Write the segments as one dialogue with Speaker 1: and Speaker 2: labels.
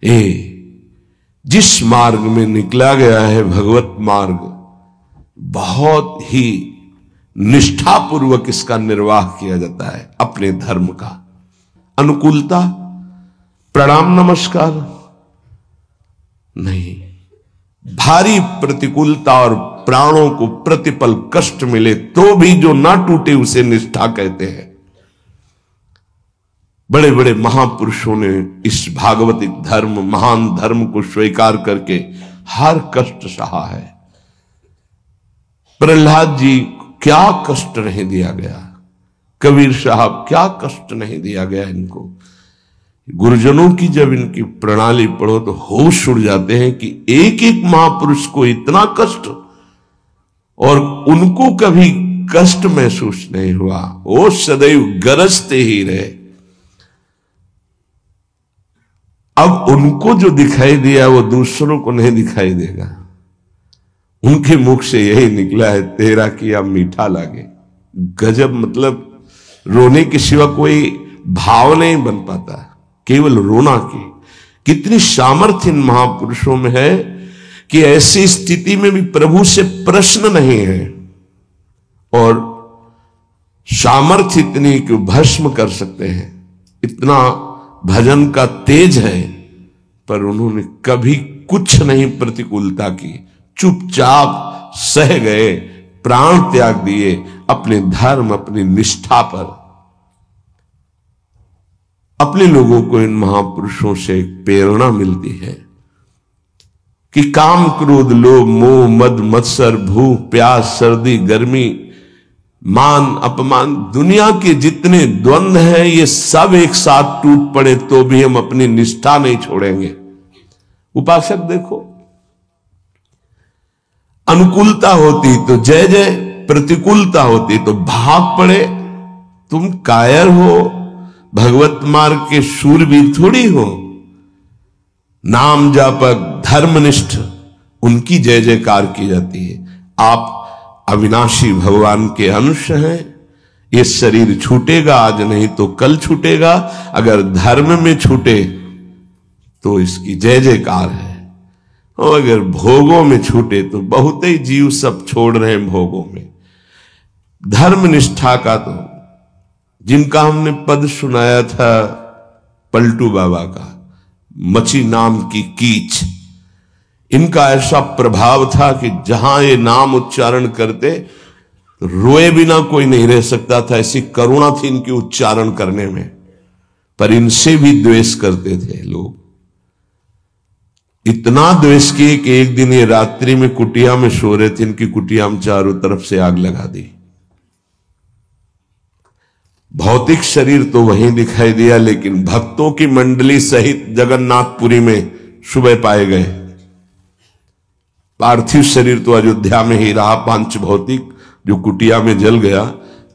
Speaker 1: जिस मार्ग में निकला गया है भगवत मार्ग, बहुत ही निष्ठापूर्वक इसका निर्वाह किया जाता है अपने धर्म का। अनुकूलता, प्रणाम नमस्कार नहीं, भारी प्रतिकूलता और प्राणों को प्रतिपल कष्ट मिले तो भी जो ना टूटे उसे निष्ठा कहते हैं। बड़े बड़े महापुरुषों ने इस भागवतिक धर्म, महान धर्म को स्वीकार करके हर कष्ट सहा है। प्रहलाद जी क्या कष्ट नहीं दिया गया, कबीर साहब क्या कष्ट नहीं दिया गया इनको। गुरुजनों की जब इनकी प्रणाली पढ़ो तो होश उड़ जाते हैं कि एक एक महापुरुष को इतना कष्ट और उनको कभी कष्ट महसूस नहीं हुआ, वो सदैव गरजते ही रहे। अब उनको जो दिखाई दिया वो दूसरों को नहीं दिखाई देगा। उनके मुख से यही निकला है, तेरा किया मीठा लागे। गजब, मतलब रोने के सिवा कोई भाव नहीं बन पाता, केवल रोना की। कितनी सामर्थ्य इन महापुरुषों में है कि ऐसी स्थिति में भी प्रभु से प्रश्न नहीं है और सामर्थ्य इतनी कि भस्म कर सकते हैं। इतना भजन का तेज है, पर उन्होंने कभी कुछ नहीं प्रतिकूलता की, चुपचाप सह गए, प्राण त्याग दिए अपने धर्म, अपनी निष्ठा पर। अपने लोगों को इन महापुरुषों से एक प्रेरणा मिलती है कि काम, क्रोध, लोभ, मोह, मद, मत्सर, भूख, प्यास, सर्दी, गर्मी, मान, अपमान, दुनिया के जितने द्वंद्व हैं ये सब एक साथ टूट पड़े तो भी हम अपनी निष्ठा नहीं छोड़ेंगे। उपासक देखो, अनुकूलता होती तो जय जय, प्रतिकूलता होती तो भाग पड़े। तुम कायर हो, भगवत मार्ग के शूरवीर थोड़ी हो। नाम जापक, धर्मनिष्ठ, उनकी जय जयकार की जाती है। आप अविनाशी भगवान के अंश हैं। ये शरीर छूटेगा, आज नहीं तो कल छूटेगा। अगर धर्म में छूटे तो इसकी जय जयकार है, और अगर भोगों में छूटे तो बहुत ही जीव सब छोड़ रहे हैं भोगों में। धर्म निष्ठा का तो जिनका हमने पद सुनाया था पलटू बाबा का, मची नाम की कीच, इनका ऐसा प्रभाव था कि जहां ये नाम उच्चारण करते तो रोए बिना कोई नहीं रह सकता था। ऐसी करुणा थी इनकी उच्चारण करने में, पर इनसे भी द्वेष करते थे लोग। इतना द्वेष किए कि एक दिन ये रात्रि में कुटिया में सो रहे थे, इनकी कुटिया में चारों तरफ से आग लगा दी। भौतिक शरीर तो वहीं दिखाई दिया, लेकिन भक्तों की मंडली सहित जगन्नाथपुरी में सुबह पाए गए। पार्थिव शरीर तो अयोध्या में ही रहा, पांच भौतिक जो कुटिया में जल गया,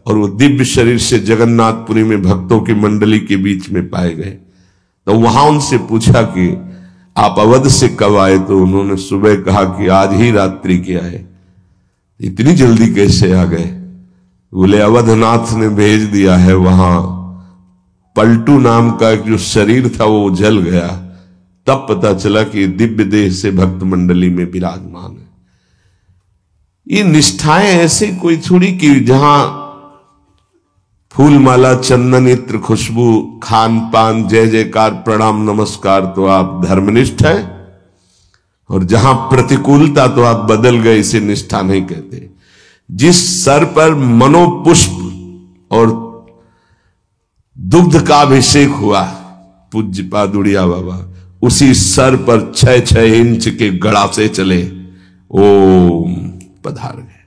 Speaker 1: और वो दिव्य शरीर से जगन्नाथपुरी में भक्तों की मंडली के बीच में पाए गए। तो वहां उनसे पूछा कि आप अवध से कब आए, तो उन्होंने सुबह कहा कि आज ही रात्रि के आए। इतनी जल्दी कैसे आ गए? बोले अवधनाथ ने भेज दिया है। वहां पलटू नाम का एक जो शरीर था वो जल गया, तब पता चला कि दिव्य देह से भक्त मंडली में विराजमान है। ये निष्ठाएं ऐसे कोई थोड़ी कि जहां फूल माला, चंदन, इत्र, खुशबू, खान पान, जय जयकार, प्रणाम नमस्कार तो आप धर्मनिष्ठ है, और जहां प्रतिकूलता तो आप बदल गए, इसे निष्ठा नहीं कहते। जिस सर पर मनोपुष्प और दुग्ध का अभिषेक हुआ, पूज्य पादुड़िया बाबा, उसी सर पर 6-6 इंच के गड़ा से चले, ओम पधार गए।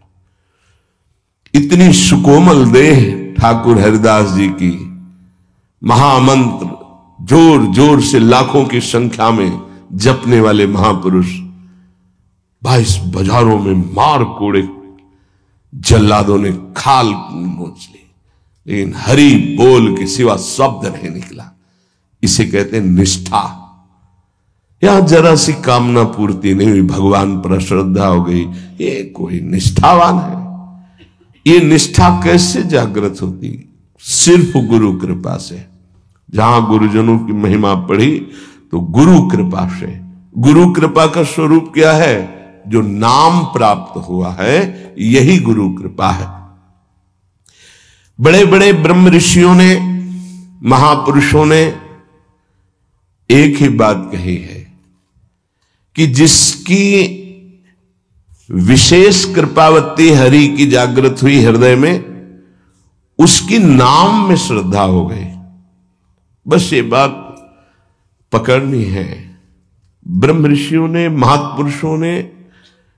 Speaker 1: इतनी सुकोमल देह ठाकुर हरिदास जी की, महामंत्र जोर जोर से लाखों की संख्या में जपने वाले महापुरुष 22 बाजारों में मार कोड़े जल्लादों ने खाल नोच ली, लेकिन हरि बोल के सिवा शब्द नहीं निकला। इसे कहते हैं निष्ठा। यहां जरा सी कामना पूर्ति नहीं हुई, भगवान पर श्रद्धा हो गई, ये कोई निष्ठावान है? ये निष्ठा कैसे जागृत होती? सिर्फ गुरु कृपा से। जहां गुरुजनों की महिमा पढ़ी तो गुरु कृपा से। गुरु कृपा का स्वरूप क्या है? जो नाम प्राप्त हुआ है यही गुरु कृपा है। बड़े बड़े ब्रह्म ऋषियों ने, महापुरुषों ने एक ही बात कही है कि जिसकी विशेष कृपावती हरि की जागृत हुई हृदय में, उसकी नाम में श्रद्धा हो गई। बस ये बात पकड़नी है। ब्रह्म ऋषियों ने, महापुरुषों ने,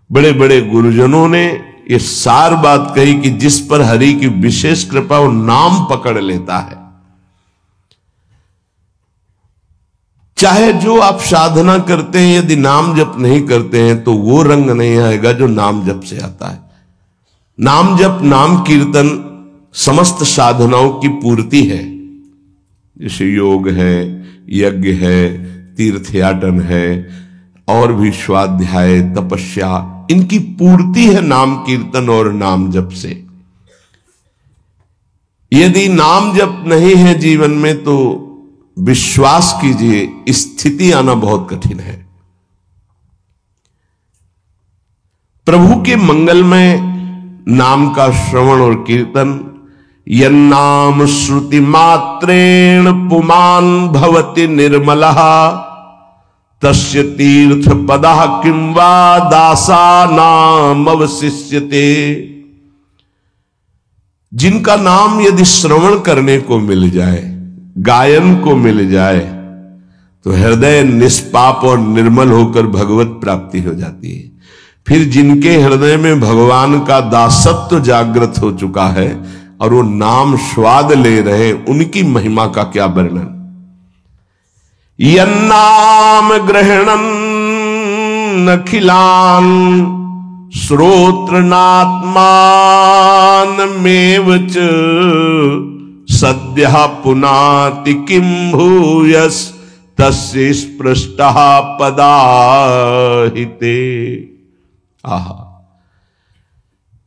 Speaker 1: बड़े बड़े गुरुजनों ने ये सार बात कही कि जिस पर हरि की विशेष कृपा, वो नाम पकड़ लेता है। चाहे जो आप साधना करते हैं, यदि नाम जप नहीं करते हैं तो वो रंग नहीं आएगा जो नाम जप से आता है। नाम जप, नाम कीर्तन समस्त साधनाओं की पूर्ति है। जैसे योग है, यज्ञ है, तीर्थयाटन है, और भी स्वाध्याय, तपस्या, इनकी पूर्ति है नाम कीर्तन और नाम जप से। यदि नाम जप नहीं है जीवन में तो विश्वास कीजिए स्थिति आना बहुत कठिन है। प्रभु के मंगलमय नाम का श्रवण और कीर्तन, यन्नाम श्रुति मात्रेण पुमान भवति निर्मलः तस्य तीर्थ पदः किं वा दासानाम अवशिष्यते। जिनका नाम यदि श्रवण करने को मिल जाए, गायन को मिल जाए, तो हृदय निष्पाप और निर्मल होकर भगवत प्राप्ति हो जाती है। फिर जिनके हृदय में भगवान का दासत्व जागृत हो चुका है और वो नाम स्वाद ले रहे, उनकी महिमा का क्या वर्णन। यन्नाम ग्रहणन् अखिलान् श्रोत्रनात्मानमेव च सद्यः पुनाति किं भूयस् तस्य स्पृष्टः पदाहिते। आहा,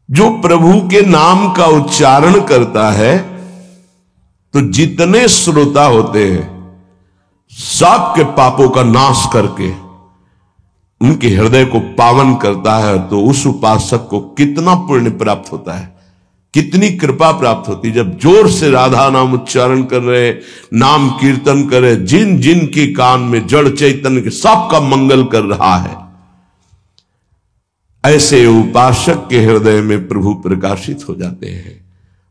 Speaker 1: जो प्रभु के नाम का उच्चारण करता है तो जितने श्रोता होते हैं सबके पापों का नाश करके उनके हृदय को पावन करता है। तो उस उपासक को कितना पुण्य प्राप्त होता है, कितनी कृपा प्राप्त होती है। जब जोर से राधा नाम उच्चारण कर रहे, नाम कीर्तन कर रहे, जिन जिन के कान में जड़ चैतन्य के सबका मंगल कर रहा है, ऐसे उपासक के हृदय में प्रभु प्रकाशित हो जाते हैं।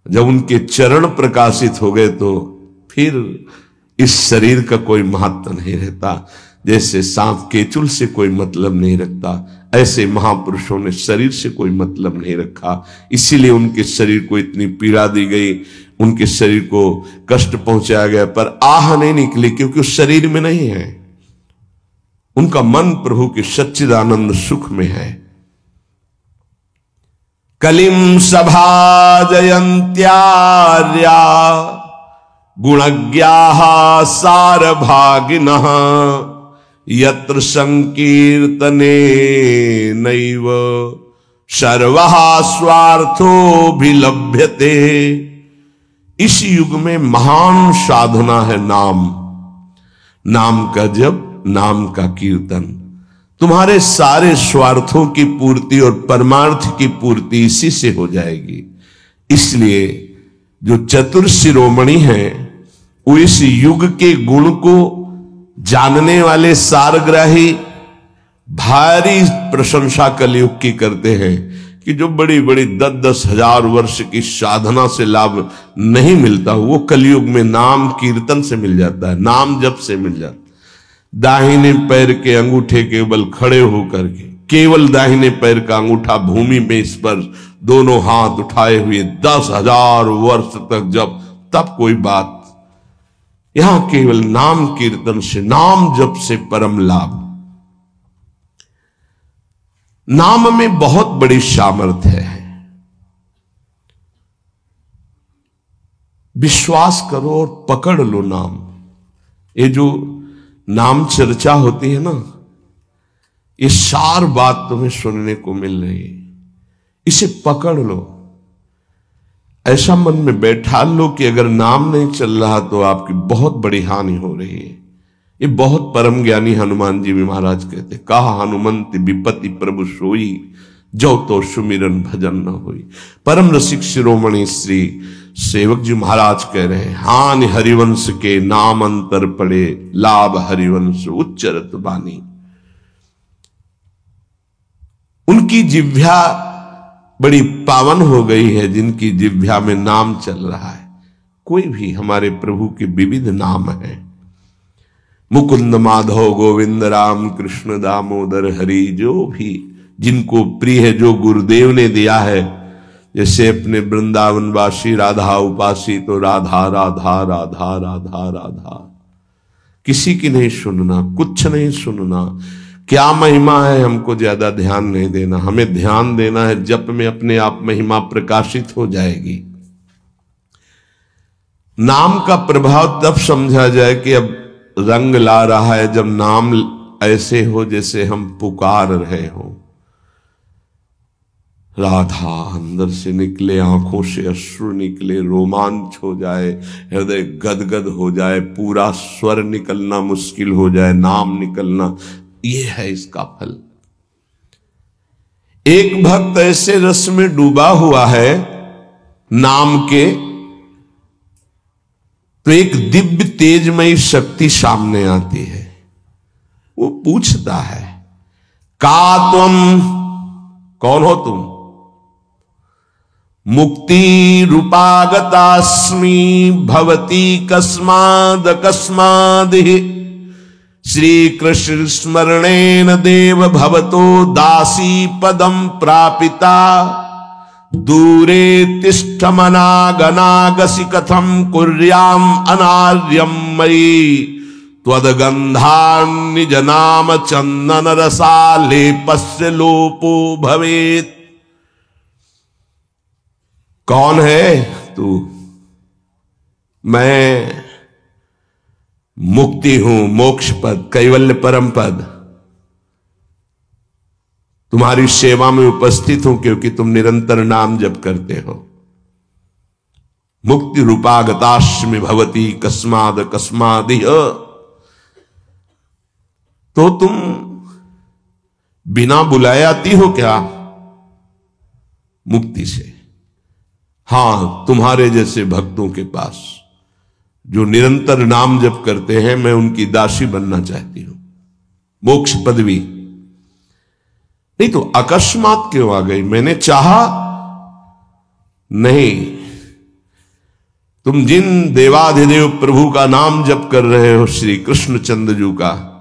Speaker 1: जब उनके चरण प्रकाशित हो गए तो फिर इस शरीर का कोई महत्व नहीं रहता। जैसे सांप केचुल से कोई मतलब नहीं रखता, ऐसे महापुरुषों ने शरीर से कोई मतलब नहीं रखा। इसीलिए उनके शरीर को इतनी पीड़ा दी गई, उनके शरीर को कष्ट पहुंचाया गया, पर आह नहीं निकली क्योंकि उस शरीर में नहीं है। उनका मन प्रभु के सच्चिदानंद सुख में है। कलिम सभाजयन्त्यार्या गुणज्ञाः सारभागिनः यत्र संकीर्तने नैव सर्वः स्वार्थोऽभिलभ्यते। इस युग में महान साधना है नाम, नाम का जप, नाम का कीर्तन। तुम्हारे सारे स्वार्थों की पूर्ति और परमार्थ की पूर्ति इसी से हो जाएगी। इसलिए जो चतुर शिरोमणि हैं वो इस युग के गुण को जानने वाले सारग्राही भारी प्रशंसा कलयुग की करते हैं कि जो बड़ी बड़ी 10-10 हजार वर्ष की साधना से लाभ नहीं मिलता, वो कलयुग में नाम कीर्तन से मिल जाता है, नाम जप से मिल जाता है। दाहिने पैर के अंगूठे के बल खड़े होकर के, केवल दाहिने पैर का अंगूठा भूमि में स्पर्श, दोनों हाथ उठाए हुए 10,000 वर्ष तक जब, तब कोई बात। यहां केवल नाम कीर्तन से, नाम जप से परम लाभ। नाम में बहुत बड़ी सामर्थ्य है। विश्वास करो और पकड़ लो नाम। ये जो नाम चर्चा होती है ना, ये सार बात तुम्हें सुनने को मिल रही है, इसे पकड़ लो। ऐसा मन में बैठा लो कि अगर नाम नहीं चल रहा तो आपकी बहुत बड़ी हानि हो रही है। ये बहुत परम ज्ञानी हनुमान जी भी महाराज कहते, कहा हनुमंत विपत्ति प्रभु सोई, जो तो सुमिरन भजन न होई। परम रसिक शिरोमणि श्री सेवक जी महाराज कह रहे हैं, हानि हरिवंश के नाम अंतर पड़े, लाभ हरिवंश उच्चरत बानी। उनकी जिह्वा बड़ी पावन हो गई है, जिनकी जिह्वा में नाम चल रहा है। कोई भी हमारे प्रभु के विविध नाम हैं, मुकुंद माधव गोविंद राम कृष्ण दामोदर हरि, जो भी जिनको प्रिय है, जो गुरुदेव ने दिया है। जैसे अपने वृंदावनवासी राधा उपासी, तो राधा राधा राधा राधा राधा, किसी की नहीं सुनना, कुछ नहीं सुनना। क्या महिमा है हमको ज्यादा ध्यान नहीं देना, हमें ध्यान देना है जप में अपने आप महिमा प्रकाशित हो जाएगी। नाम का प्रभाव तब समझा जाए कि अब रंग ला रहा है, जब नाम ऐसे हो जैसे हम पुकार रहे हो। राधा अंदर से निकले, आंखों से अश्रु निकले, रोमांच हो जाए, हृदय गदगद हो जाए, पूरा स्वर निकलना मुश्किल हो जाए, नाम निकलना, ये है इसका फल। एक भक्त ऐसे रस में डूबा हुआ है नाम के, तो एक दिव्य तेजमयी शक्ति सामने आती है। वो पूछता है, का तुम, कौन हो तुम? मुक्ति रूपागतास्मि भवती कस्माद कस्मादिहि, श्री कृष्ण स्मरणेन देव भवतो दासी पदम प्रापिता, दूरे तिष्ठमनागनागसि कथम कुर्याम अनार्यम मयि, त्वदगंधान् निज नाम चंदन रसालेपस्य लोपो भवेत्। कौन है तू? मैं मुक्ति हूं, मोक्ष पद, कैवल्य परम पद। तुम्हारी सेवा में उपस्थित हूं क्योंकि तुम निरंतर नाम जप करते हो। मुक्ति रूपागतास्मि भवती कस्माद कस्मादिह, तो तुम बिना बुलाए आती हो क्या मुक्ति से? हां, तुम्हारे जैसे भक्तों के पास जो निरंतर नाम जप करते हैं, मैं उनकी दासी बनना चाहती हूं, मोक्ष पदवी। नहीं तो अकस्मात क्यों आ गई? मैंने चाहा नहीं। तुम जिन देवाधिदेव प्रभु का नाम जप कर रहे हो, श्री कृष्ण चंद्र का,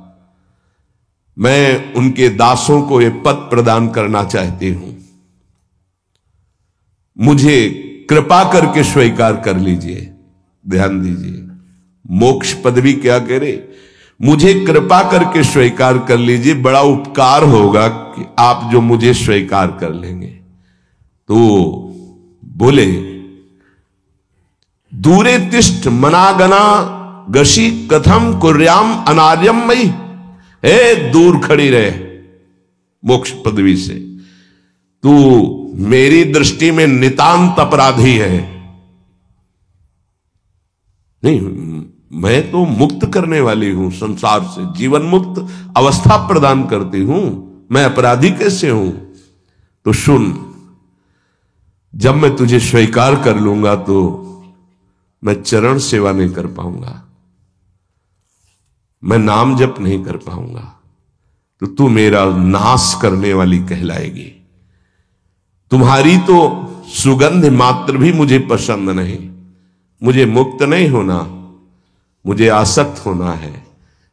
Speaker 1: मैं उनके दासों को यह पद प्रदान करना चाहती हूं। मुझे कृपा करके स्वीकार कर लीजिए। ध्यान दीजिए, मोक्ष पदवी क्या करे? मुझे कृपा करके स्वीकार कर लीजिए, बड़ा उपकार होगा कि आप जो मुझे स्वीकार कर लेंगे। तो बोले, दूरे तिष्ठ मनागना गशी कथम कुर्याम अनार्यम मई, हे दूर खड़ी रहे मोक्ष पदवी से, तू मेरी दृष्टि में नितांत अपराधी है। नहीं, मैं तो मुक्त करने वाली हूं, संसार से जीवन मुक्त अवस्था प्रदान करती हूं, मैं अपराधी कैसे हूं? तो सुन, जब मैं तुझे स्वीकार कर लूंगा तो मैं चरण सेवा नहीं कर पाऊंगा, मैं नाम जप नहीं कर पाऊंगा, तो तू मेरा नाश करने वाली कहलाएगी। तुम्हारी तो सुगंध मात्र भी मुझे पसंद नहीं। मुझे मुक्त नहीं होना, मुझे आसक्त होना है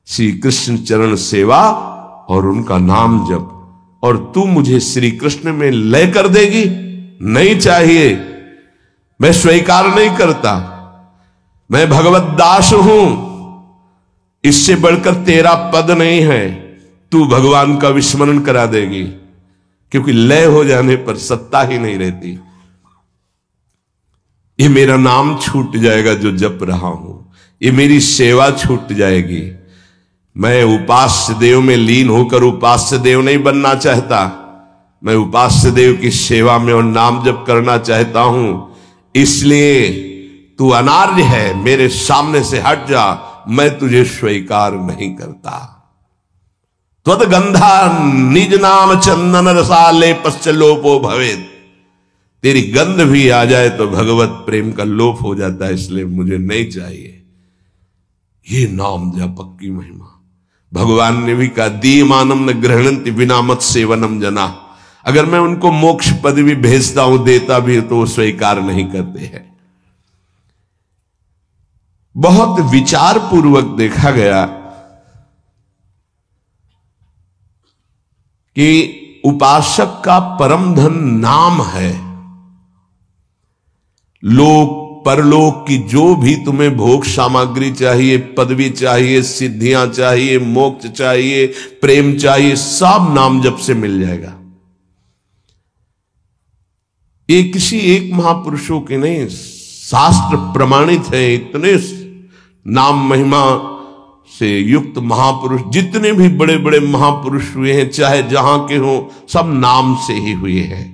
Speaker 1: श्री कृष्ण चरण सेवा और उनका नाम जप। और तू मुझे श्री कृष्ण में लय कर देगी? नहीं चाहिए, मैं स्वीकार नहीं करता। मैं भगवत दास हूं, इससे बढ़कर तेरा पद नहीं है। तू भगवान का विस्मरण करा देगी, क्योंकि लय हो जाने पर सत्ता ही नहीं रहती। ये मेरा नाम छूट जाएगा जो जप रहा हूं, ये मेरी सेवा छूट जाएगी। मैं उपास्य देव में लीन होकर उपास्य देव नहीं बनना चाहता, मैं उपास्य देव की सेवा में और नाम जप करना चाहता हूं। इसलिए तू अनार्य है, मेरे सामने से हट जा, मैं तुझे स्वीकार नहीं करता। त्वद्गंधा निज नाम चंदन रसाले पश्चलोपो भवेत। तेरी गंध भी आ जाए तो भगवत प्रेम का लोप हो जाता है, इसलिए मुझे नहीं चाहिए। ये नाम जापक की महिमा। भगवान ने भी कहा दीयमानम न गृह्णन्ति बिना मत सेवनम जना। अगर मैं उनको मोक्ष पदवी भेजता हूं, देता भी तो वो स्वीकार नहीं करते हैं। बहुत विचार पूर्वक देखा गया कि उपासक का परम धन नाम है। लोक परलोक की जो भी तुम्हें भोग सामग्री चाहिए, पदवी चाहिए, सिद्धियां चाहिए, मोक्ष चाहिए, प्रेम चाहिए, सब नाम जप से मिल जाएगा। ये किसी एक महापुरुषों के नहीं, शास्त्र प्रमाणित है। इतने नाम महिमा से युक्त महापुरुष, जितने भी बड़े बड़े महापुरुष हुए हैं, चाहे जहां के हों, सब नाम से ही हुए हैं।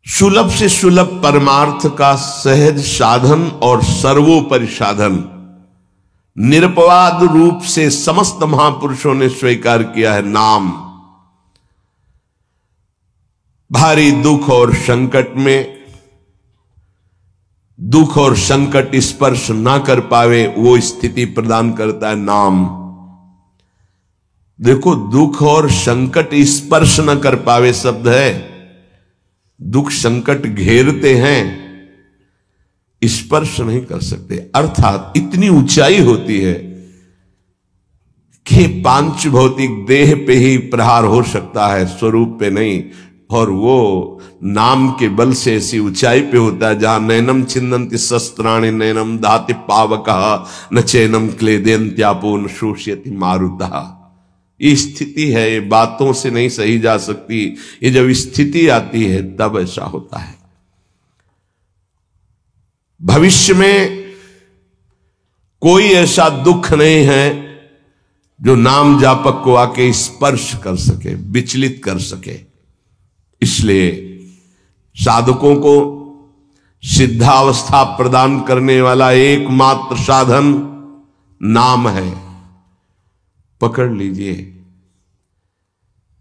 Speaker 1: सुलभ से सुलभ परमार्थ का सहज साधन और सर्वोपरि साधन निरपवाद रूप से समस्त महापुरुषों ने स्वीकार किया है नाम। भारी दुख और संकट में, दुख और संकट स्पर्श ना कर पावे वो स्थिति प्रदान करता है नाम। देखो, दुख और संकट स्पर्श न कर पावे शब्द है। दुख संकट घेरते हैं, स्पर्श नहीं कर सकते। अर्थात इतनी ऊंचाई होती है कि पांच भौतिक देह पे ही प्रहार हो सकता है, स्वरूप पे नहीं। और वो नाम के बल से ऐसी ऊंचाई पे होता है जहां नैनम छिन्नन्ति शस्त्राणि नैनम दाति पावकः न चैनम क्लेदयन्त्यापो न शोष्यति मारुतः। ये स्थिति है, ये बातों से नहीं सही जा सकती। ये जब स्थिति आती है तब ऐसा होता है। भविष्य में कोई ऐसा दुख नहीं है जो नाम जापक को आके स्पर्श कर सके, विचलित कर सके। इसलिए साधकों को सिद्धावस्था प्रदान करने वाला एकमात्र साधन नाम है। पकड़ लीजिए।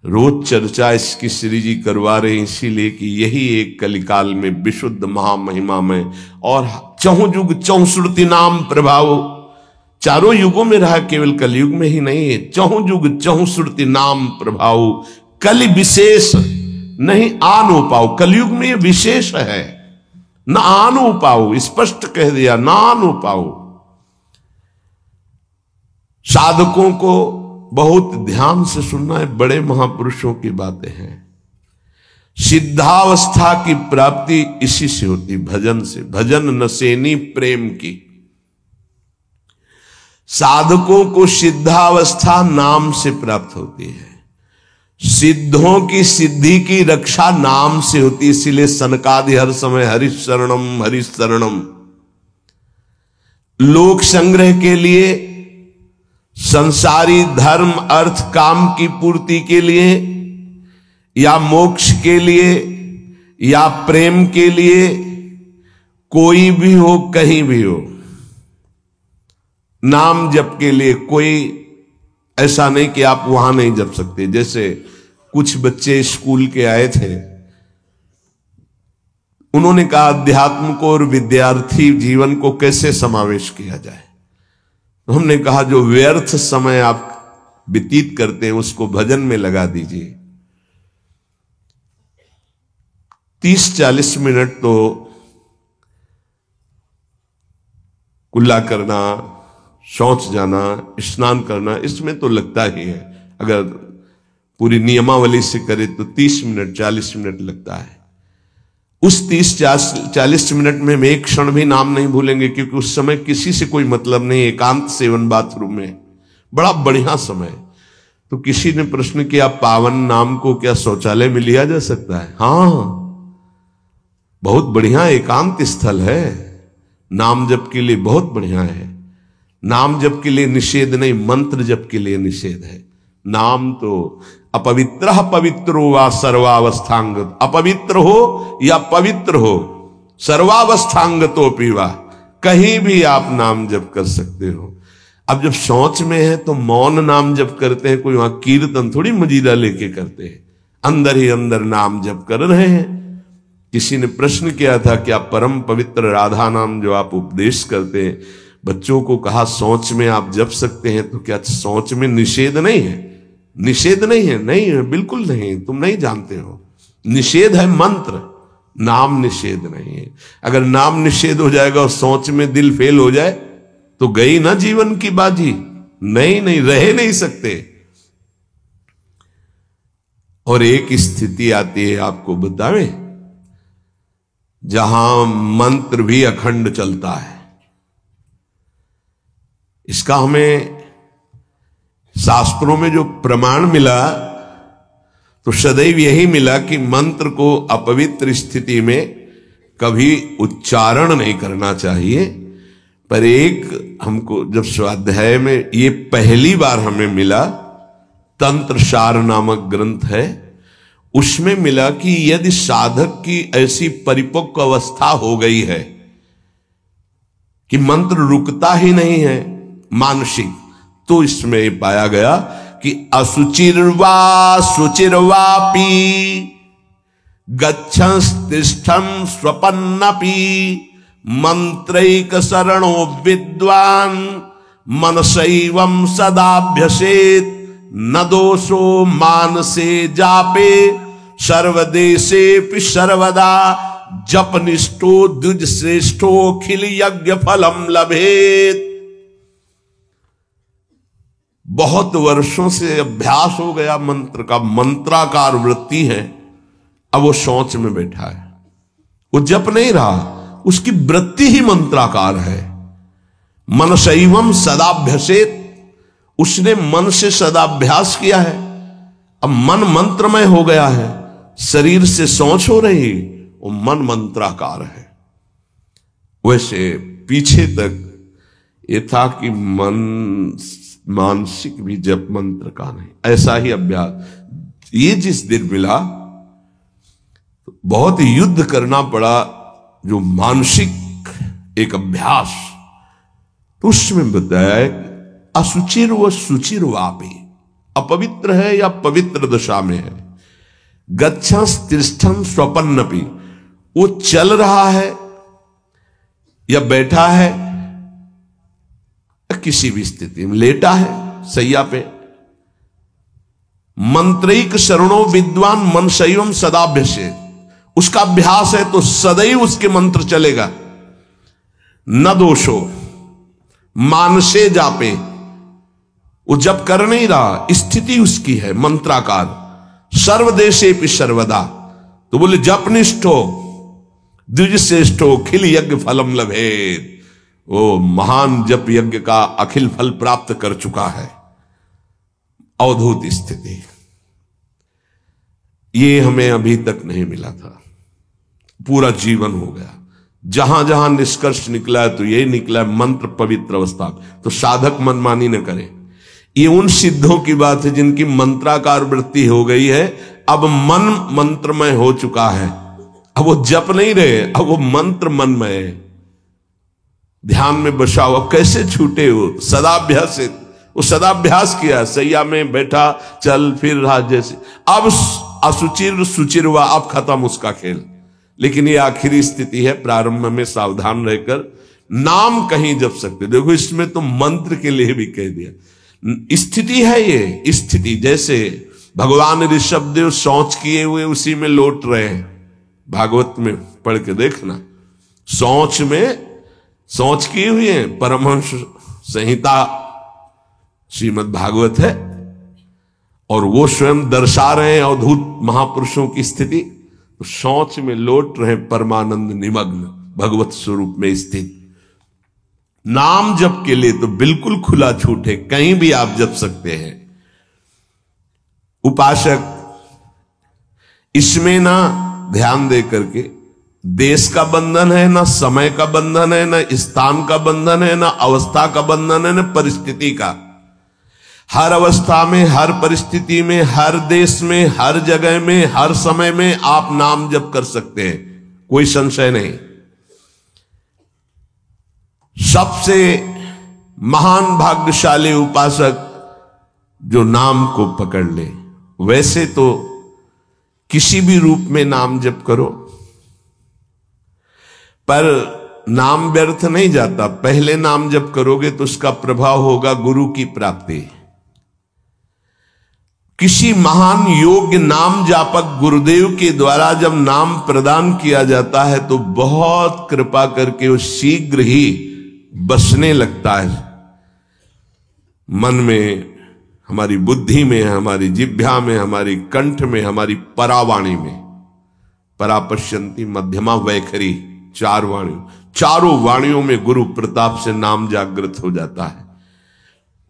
Speaker 1: रोज चर्चा इसकी श्री जी करवा रहे हैं, इसीलिए कि यही एक कलिकाल में विशुद्ध महामहिमा में और चहुं युग चहुश्रुति नाम प्रभाव चारों युगों में रहा, केवल कलयुग में ही नहीं है। चहुं युग चहुश्रुति नाम प्रभाव कलि विशेष नहीं आनो पाओ। कलयुग में ये विशेष है, न आनो पाओ, स्पष्ट कह दिया, न आनो पाओ। साधकों को बहुत ध्यान से सुनना है, बड़े महापुरुषों की बातें हैं। सिद्धावस्था की प्राप्ति इसी से होती, भजन से। भजन नसेनी प्रेम की। साधकों को सिद्धावस्था नाम से प्राप्त होती है। सिद्धों की सिद्धि की रक्षा नाम से होती, इसीलिए सनकादि हर समय हरिशरणम हरिशरणम। लोक संग्रह के लिए, संसारी धर्म अर्थ काम की पूर्ति के लिए, या मोक्ष के लिए, या प्रेम के लिए, कोई भी हो, कहीं भी हो, नाम जप के लिए कोई ऐसा नहीं कि आप वहां नहीं जप सकते। जैसे कुछ बच्चे स्कूल के आए थे, उन्होंने कहा अध्यात्म को और विद्यार्थी जीवन को कैसे समावेश किया जाए। तो हमने कहा जो व्यर्थ समय आप व्यतीत करते हैं उसको भजन में लगा दीजिए। 30-40 मिनट तो कुल्ला करना, शौच जाना, स्नान करना, इसमें तो लगता ही है। अगर पूरी नियमावली से करे तो 30 मिनट 40 मिनट लगता है। उस 30-40 मिनट में हम एक क्षण भी नाम नहीं भूलेंगे, क्योंकि उस समय किसी से कोई मतलब नहीं। एकांत सेवन बाथरूम में बड़ा बढ़िया समय। तो किसी ने प्रश्न किया पावन नाम को क्या शौचालय में लिया जा सकता है? हाँ, बहुत बढ़िया एकांत स्थल है। नाम जप के लिए बहुत बढ़िया है। नाम जप के लिए निषेध नहीं, मंत्र जप के लिए निषेध है। नाम तो अपवित्र पवित्रो वा सर्वावस्थांग, अपवित्र हो या पवित्र हो, सर्वावस्थांग तो पीवा, कहीं भी आप नाम जप कर सकते हो। अब जब शौच में है तो मौन नाम जप करते हैं, कोई वहां कीर्तन थोड़ी मजीरा लेके करते हैं, अंदर ही अंदर नाम जप कर रहे हैं। किसी ने प्रश्न किया था कि आप परम पवित्र राधा नाम जो आप उपदेश करते हैं, बच्चों को कहा शौच में आप जप सकते हैं, तो क्या शौच में निषेध नहीं है? निषेध नहीं है, नहीं है, बिल्कुल नहीं, तुम नहीं जानते हो। निषेध है मंत्र, नाम निषेध नहीं है। अगर नाम निषेध हो जाएगा और शौच में दिल फेल हो जाए तो गई ना जीवन की बाजी, नहीं नहीं, रह नहीं सकते। और एक स्थिति आती है, आपको बतावे, जहां मंत्र भी अखंड चलता है। इसका हमें शास्त्रों में जो प्रमाण मिला तो सदैव यही मिला कि मंत्र को अपवित्र स्थिति में कभी उच्चारण नहीं करना चाहिए। पर एक हमको जब स्वाध्याय में ये पहली बार हमें मिला, तंत्र सार नामक ग्रंथ है, उसमें मिला कि यदि साधक की ऐसी परिपक्व अवस्था हो गई है कि मंत्र रुकता ही नहीं है मानसिक, तो इसमें पाया गया कि असुचिर्वा शुचिर्वापि गच्छंस्तिष्ठं स्वपन्नपि मंत्रैक शरणो विद्वान् मनसैवं सदाभ्यसेत् न दोषो मानसे जापे सर्वदेशेऽपि सर्वदा जपनिष्ठो द्विज श्रेष्ठो खिल यज्ञ फलम लभेत। बहुत वर्षों से अभ्यास हो गया मंत्र का, मंत्राकार वृत्ति है, अब वो शौच में बैठा है, वो जप नहीं रहा, उसकी वृत्ति ही मंत्राकार है। मनसैवं सदाभ्यसेत, उसने मन से सदाभ्यास किया है, अब मन मंत्रमय हो गया है, शरीर से शौच हो रही, वो मन मंत्राकार है। वैसे पीछे तक ये था कि मन मानसिक भी जप मंत्र का नहीं, ऐसा ही अभ्यास। ये जिस दिन मिला बहुत युद्ध करना पड़ा, जो मानसिक एक अभ्यास, तो उसमें बताया असुचिर व सुचिर वापे, अपवित्र है या पवित्र दशा में है, गच्छंस तिष्ठं स्वपन्नपि, वो चल रहा है या बैठा है, किसी भी स्थिति में लेटा है सैया पे, मंत्रैक शरणो विद्वान मनसैवं सदाभ्यसेत्, उसका अभ्यास है तो सदैव उसके मंत्र चलेगा। न दोषो मानसे जापे, वो जब कर नहीं रहा, स्थिति उसकी है मंत्राकार, सर्वदेशेऽपि सर्वदा, तो बोले जपनिष्ठो द्विज श्रेष्ठो खिल यज्ञ फलम लभेत, वो महान जप यज्ञ का अखिल फल प्राप्त कर चुका है। अवधूत स्थिति, ये हमें अभी तक नहीं मिला था, पूरा जीवन हो गया। जहां जहां निष्कर्ष निकला है तो यही निकला है, मंत्र पवित्र अवस्था। तो साधक मनमानी न करे, ये उन सिद्धों की बात है जिनकी मंत्राकार वृत्ति हो गई है, अब मन मंत्रमय हो चुका है, अब वो जप नहीं रहे, अब वो मंत्र मनमय है, ध्यान में बसा हुआ। कैसे छूटे वो सदाभ्यास, वो सदाभ्यास किया, सैया में बैठा चल फिर रहा जैसे। अब असुचिर सुचिर हुआ, अब खत्म उसका खेल। लेकिन ये आखिरी स्थिति है, प्रारंभ में सावधान रहकर नाम कहीं जप सकते। देखो इसमें तो मंत्र के लिए भी कह दिया, स्थिति है ये स्थिति। जैसे भगवान ऋषभदेव शौच किए हुए उसी में लौट रहे हैं, भागवत में पढ़ के देखना, शौच में शौच किए हुए हैं। परमहंस संहिता श्रीमद् भागवत है और वो स्वयं दर्शा रहे हैं अवधूत महापुरुषों की स्थिति, तो शौच में लौट रहे परमानंद निमग्न भगवत स्वरूप में स्थित। नाम जप के लिए तो बिल्कुल खुला छूट है, कहीं भी आप जप सकते हैं। उपासक इसमें ना ध्यान दे करके, देश का बंधन है, ना समय का बंधन है, ना स्थान का बंधन है, ना अवस्था का बंधन है, ना परिस्थिति का। हर अवस्था में, हर परिस्थिति में, हर देश में, हर जगह में, हर समय में आप नाम जप कर सकते हैं, कोई संशय नहीं। सबसे महान भाग्यशाली उपासक जो नाम को पकड़ ले। वैसे तो किसी भी रूप में नाम जप करो, पर नाम व्यर्थ नहीं जाता। पहले नाम जप करोगे तो उसका प्रभाव होगा गुरु की प्राप्ति। किसी महान योग्य नाम जापक गुरुदेव के द्वारा जब नाम प्रदान किया जाता है तो बहुत कृपा करके वो शीघ्र ही बसने लगता है मन में, हमारी बुद्धि में, हमारी जिह्वा में, हमारी कंठ में, हमारी परावाणी में। परापश्यंती मध्यमा वैखरी, चारों वाणियों में गुरु प्रताप से नाम जागृत हो जाता है।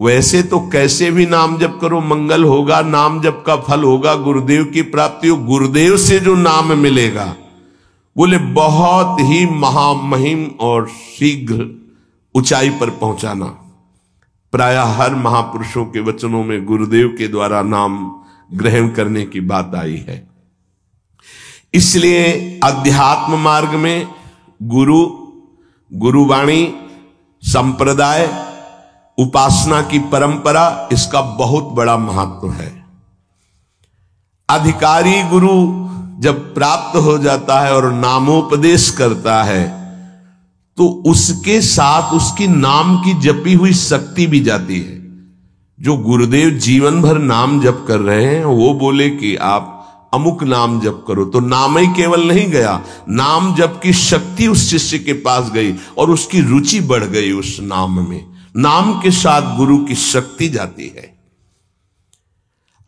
Speaker 1: वैसे तो कैसे भी नाम जप करो मंगल होगा, नाम जप का फल होगा, गुरुदेव की प्राप्ति हो। गुरुदेव से जो नाम मिलेगा बोले बहुत ही महामहिम और शीघ्र ऊंचाई पर पहुंचाना। प्रायः हर महापुरुषों के वचनों में गुरुदेव के द्वारा नाम ग्रहण करने की बात आई है। इसलिए अध्यात्म मार्ग में गुरुवाणी, संप्रदाय, उपासना की परंपरा, इसका बहुत बड़ा महत्व है। अधिकारी गुरु जब प्राप्त हो जाता है और नामोपदेश करता है तो उसके साथ उसकी नाम की जपी हुई शक्ति भी जाती है। जो गुरुदेव जीवन भर नाम जप कर रहे हैं वो बोले कि आप अमुक नाम जप करो, तो नाम ही केवल नहीं गया, नाम जप की शक्ति उस शिष्य के पास गई और उसकी रुचि बढ़ गई उस नाम में। नाम के साथ गुरु की शक्ति जाती है।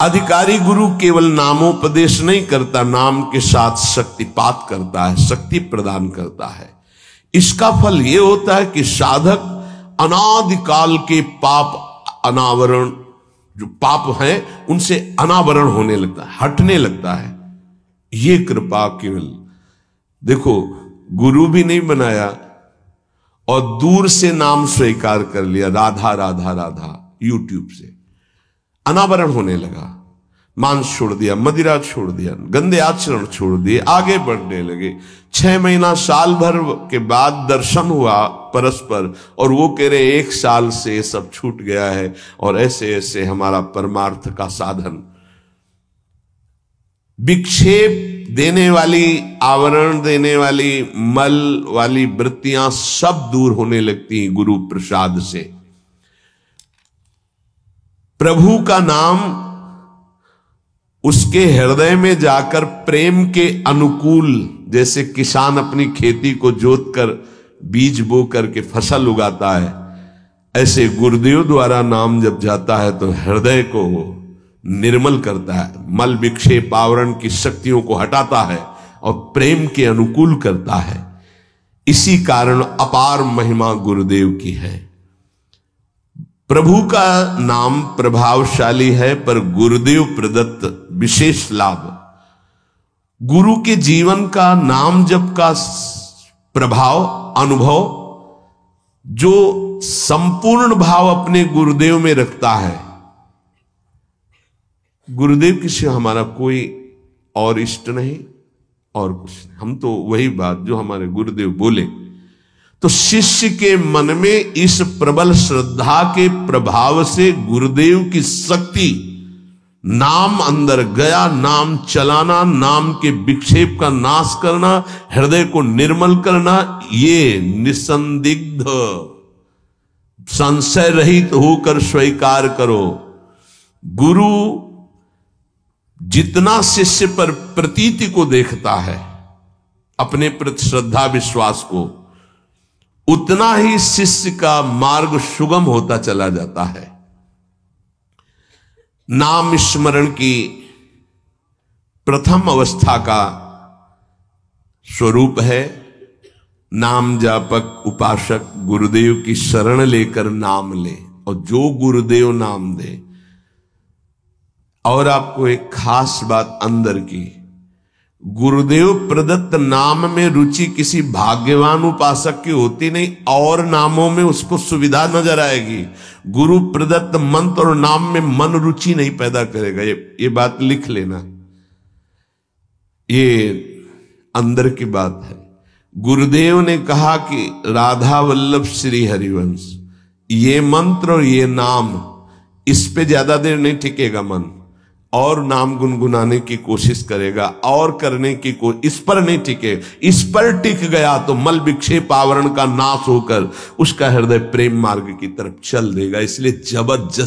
Speaker 1: अधिकारी गुरु केवल नामोपदेश नहीं करता, नाम के साथ शक्तिपात करता है, शक्ति प्रदान करता है। इसका फल यह होता है कि साधक अनादिकाल के पाप अनावरण, जो पाप हैं उनसे अनावरण होने लगता है, हटने लगता है। ये कृपा केवल देखो, गुरु भी नहीं बनाया और दूर से नाम स्वीकार कर लिया, राधा राधा राधा, यूट्यूब से अनावरण होने लगा। मांस छोड़ दिया, मदिरा छोड़ दिया, गंदे आचरण छोड़ दिए, आगे बढ़ने लगे। 6 महीना साल भर के बाद दर्शन हुआ परस्पर और वो कह रहे 1 साल से सब छूट गया है और ऐसे ऐसे हमारा परमार्थ का साधन। विक्षेप देने वाली, आवरण देने वाली, मल वाली वृत्तियां सब दूर होने लगती हैं गुरु प्रसाद से। प्रभु का नाम उसके हृदय में जाकर प्रेम के अनुकूल, जैसे किसान अपनी खेती को जोत कर बीज बो करके फसल उगाता है, ऐसे गुरुदेव द्वारा नाम जब जाता है तो हृदय को निर्मल करता है, मल विक्षेप आवरण की शक्तियों को हटाता है और प्रेम के अनुकूल करता है। इसी कारण अपार महिमा गुरुदेव की है। प्रभु का नाम प्रभावशाली है, पर गुरुदेव प्रदत्त विशेष लाभ। गुरु के जीवन का नाम जप का प्रभाव, अनुभव, जो संपूर्ण भाव अपने गुरुदेव में रखता है। गुरुदेव की सिवा हमारा कोई और इष्ट नहीं और कुछ नहीं, हम तो वही बात जो हमारे गुरुदेव बोले। तो शिष्य के मन में इस प्रबल श्रद्धा के प्रभाव से गुरुदेव की शक्ति, नाम अंदर गया, नाम चलाना, नाम के विक्षेप का नाश करना, हृदय को निर्मल करना, ये निसंदिग्ध संशय रहित होकर स्वीकार करो। गुरु जितना शिष्य पर प्रतीति को देखता है, अपने प्रति श्रद्धा विश्वास को, उतना ही शिष्य का मार्ग सुगम होता चला जाता है। नाम स्मरण की प्रथम अवस्था का स्वरूप है नाम जापक उपासक गुरुदेव की शरण लेकर नाम ले, और जो गुरुदेव नाम दे। और आपको एक खास बात अंदर की, गुरुदेव प्रदत्त नाम में रुचि किसी भाग्यवान उपासक की होती नहीं, और नामों में उसको सुविधा नजर आएगी। गुरु प्रदत्त मंत्र और नाम में मन रुचि नहीं पैदा करेगा। ये बात लिख लेना, ये अंदर की बात है। गुरुदेव ने कहा कि राधा वल्लभ श्री हरिवंश, ये मंत्र और ये नाम, इस पे ज्यादा देर नहीं टिकेगा मन, और नाम गुनगुनाने की कोशिश करेगा और करने की इस पर नहीं टिके। इस पर टिक गया तो मल विक्षेप आवरण का नाश होकर उसका हृदय प्रेम मार्ग की तरफ चल देगा। इसलिए जबरदस्त